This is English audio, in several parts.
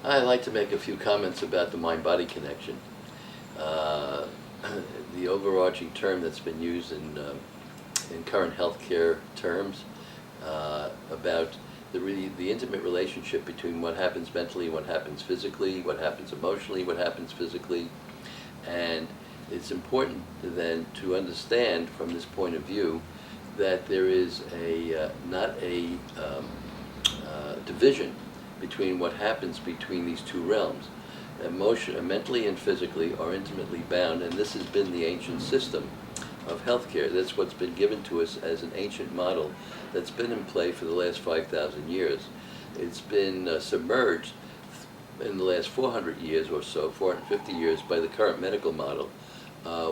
I'd like to make a few comments about the mind-body connection. Uh, the overarching term that's been used in current healthcare terms about the intimate relationship between what happens mentally, what happens physically, what happens emotionally, what happens physically. And it's important then to understand from this point of view that there is not a division between what happens between these two realms. Mentally and physically are intimately bound, and this has been the ancient system of healthcare. That's what's been given to us as an ancient model that's been in play for the last 5,000 years. It's been submerged in the last 400 years or so, 450 years, by the current medical model,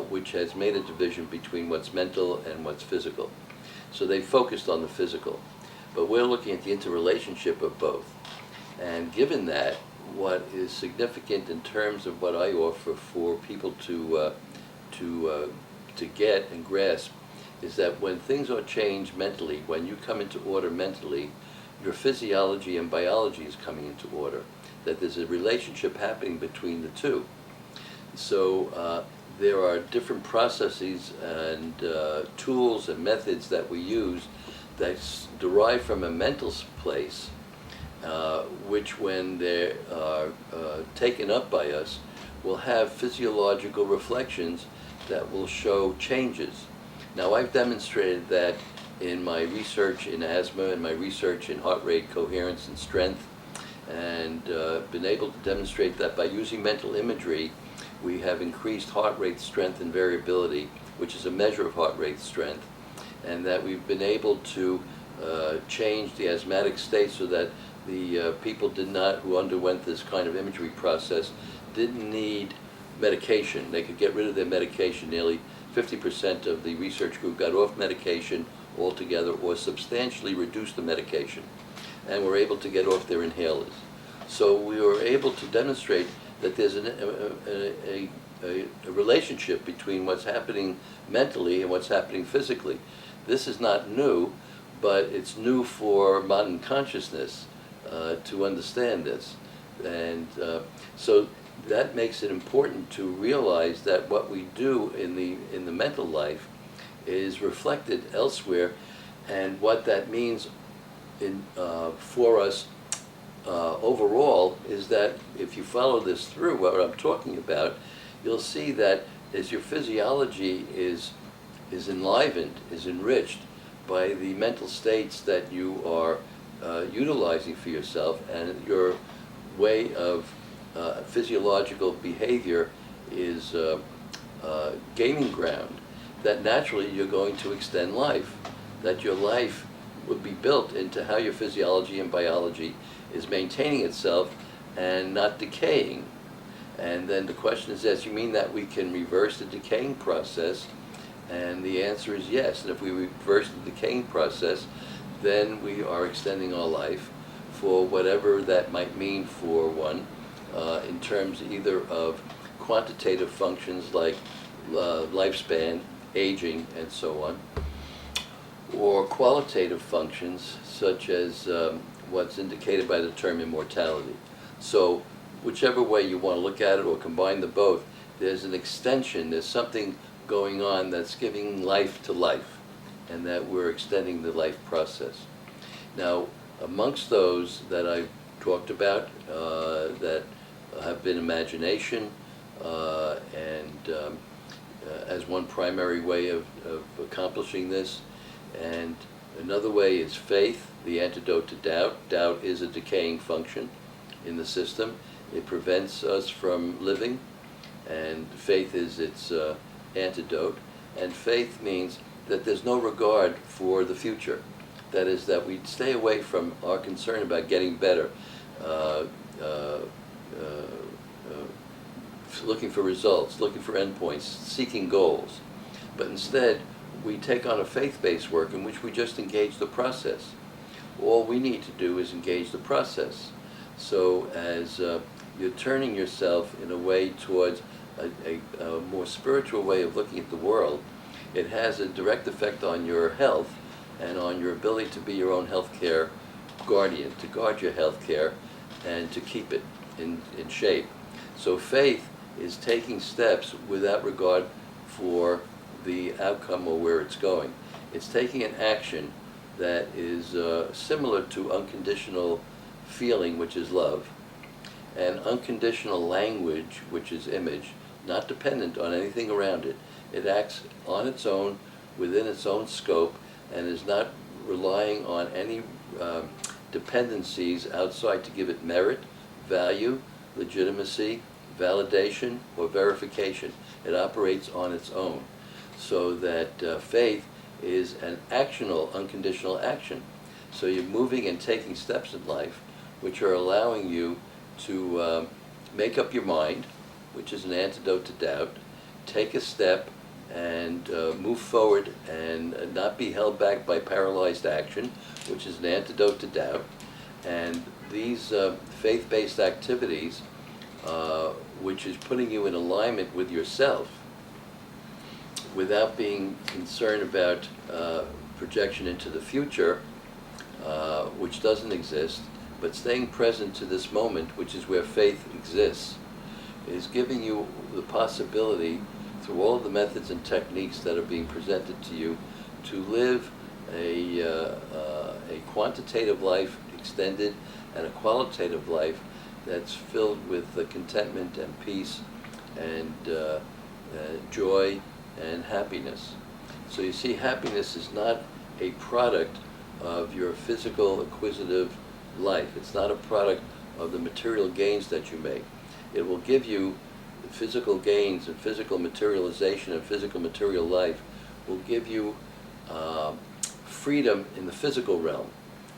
which has made a division between what's mental and what's physical. So they focused on the physical, but we're looking at the interrelationship of both. And given that, what is significant in terms of what I offer for people to get and grasp is that when things are changed mentally, when you come into order mentally, your physiology and biology is coming into order, that there's a relationship happening between the two. So there are different processes and tools and methods that we use that derive from a mental place, which when they are taken up by us will have physiological reflections that will show changes. Now, I've demonstrated that in my research in asthma and my research in heart rate coherence and strength, and been able to demonstrate that by using mental imagery we have increased heart rate strength and variability, which is a measure of heart rate strength, and that we've been able to change the asthmatic state so that the people who underwent this kind of imagery process didn't need medication. They could get rid of their medication. Nearly 50% of the research group got off medication altogether or substantially reduced the medication, and were able to get off their inhalers. So we were able to demonstrate that there's a relationship between what's happening mentally and what's happening physically. This is not new, but it's new for modern consciousness to understand this. And so that makes it important to realize that what we do in the mental life is reflected elsewhere, and what that means for us overall is that if you follow this through, what I'm talking about, you'll see that as your physiology is enlivened, is enriched by the mental states that you are utilizing for yourself, and your way of physiological behavior is gaining ground, that naturally you're going to extend life, that your life would be built into how your physiology and biology is maintaining itself and not decaying. And then the question is this: you mean that we can reverse the decaying process? And the answer is yes. And if we reverse the decaying process, then we are extending our life for whatever that might mean for one, in terms either of quantitative functions like lifespan, aging, and so on, or qualitative functions such as what's indicated by the term immortality. So whichever way you want to look at it or combine the both, there's an extension, there's something going on that's giving life to life, and that we're extending the life process. Now, amongst those that I've talked about that have been imagination, and as one primary way of accomplishing this, and another way is faith, the antidote to doubt. Doubt is a decaying function in the system. It prevents us from living, and faith is its antidote. And faith means that there's no regard for the future. That is, that we stay away from our concern about getting better, looking for results, looking for endpoints, seeking goals. But instead, we take on a faith-based work in which we just engage the process. All we need to do is engage the process. So as you're turning yourself in a way towards a more spiritual way of looking at the world, it has a direct effect on your health and on your ability to be your own healthcare guardian, to guard your healthcare and to keep it in shape. So faith is taking steps without regard for the outcome or where it's going. It's taking an action that is similar to unconditional feeling, which is love, and unconditional language, which is image, not dependent on anything around it. It acts on its own, within its own scope, and is not relying on any dependencies outside to give it merit, value, legitimacy, validation, or verification. It operates on its own. So that faith is an actional, unconditional action. So you're moving and taking steps in life which are allowing you to make up your mind, which is an antidote to doubt, take a step and move forward and not be held back by paralyzed action, which is an antidote to doubt. And these faith-based activities, which is putting you in alignment with yourself without being concerned about projection into the future, which doesn't exist, but staying present to this moment, which is where faith exists, is giving you the possibility, through all of the methods and techniques that are being presented to you, to live a quantitative life, extended, and a qualitative life that's filled with contentment and peace and joy and happiness. So you see, happiness is not a product of your physical acquisitive life. It's not a product of the material gains that you make. It will give you physical gains and physical materialization and physical material life will give you freedom in the physical realm.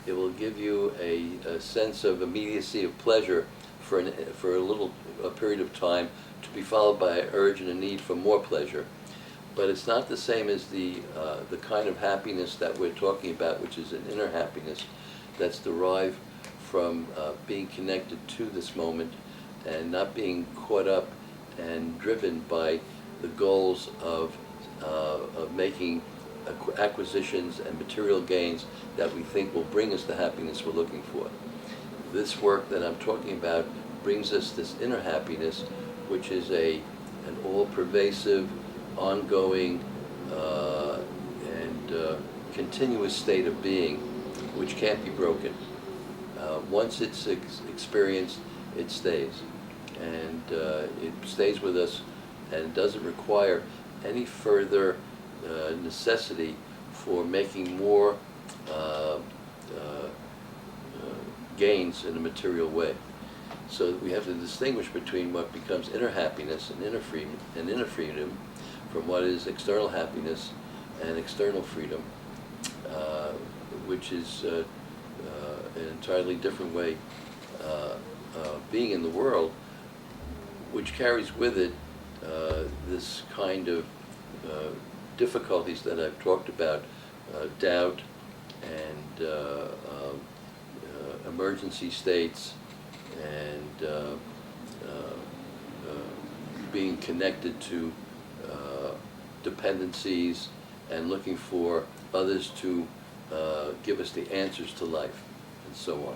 It will give you a sense of immediacy of pleasure for a period of time, to be followed by an urge and a need for more pleasure. But it's not the same as the kind of happiness that we're talking about, which is an inner happiness that's derived from being connected to this moment and not being caught up and driven by the goals of making acquisitions and material gains that we think will bring us the happiness we're looking for. This work that I'm talking about brings us this inner happiness, which is an all-pervasive, ongoing, and continuous state of being, which can't be broken. Once it's experienced, it stays. And it stays with us, and it doesn't require any further necessity for making more gains in a material way. So we have to distinguish between what becomes inner happiness and inner freedom from what is external happiness and external freedom, which is an entirely different way of being in the world, which carries with it this kind of difficulties that I've talked about, doubt and emergency states, and being connected to dependencies and looking for others to give us the answers to life, and so on.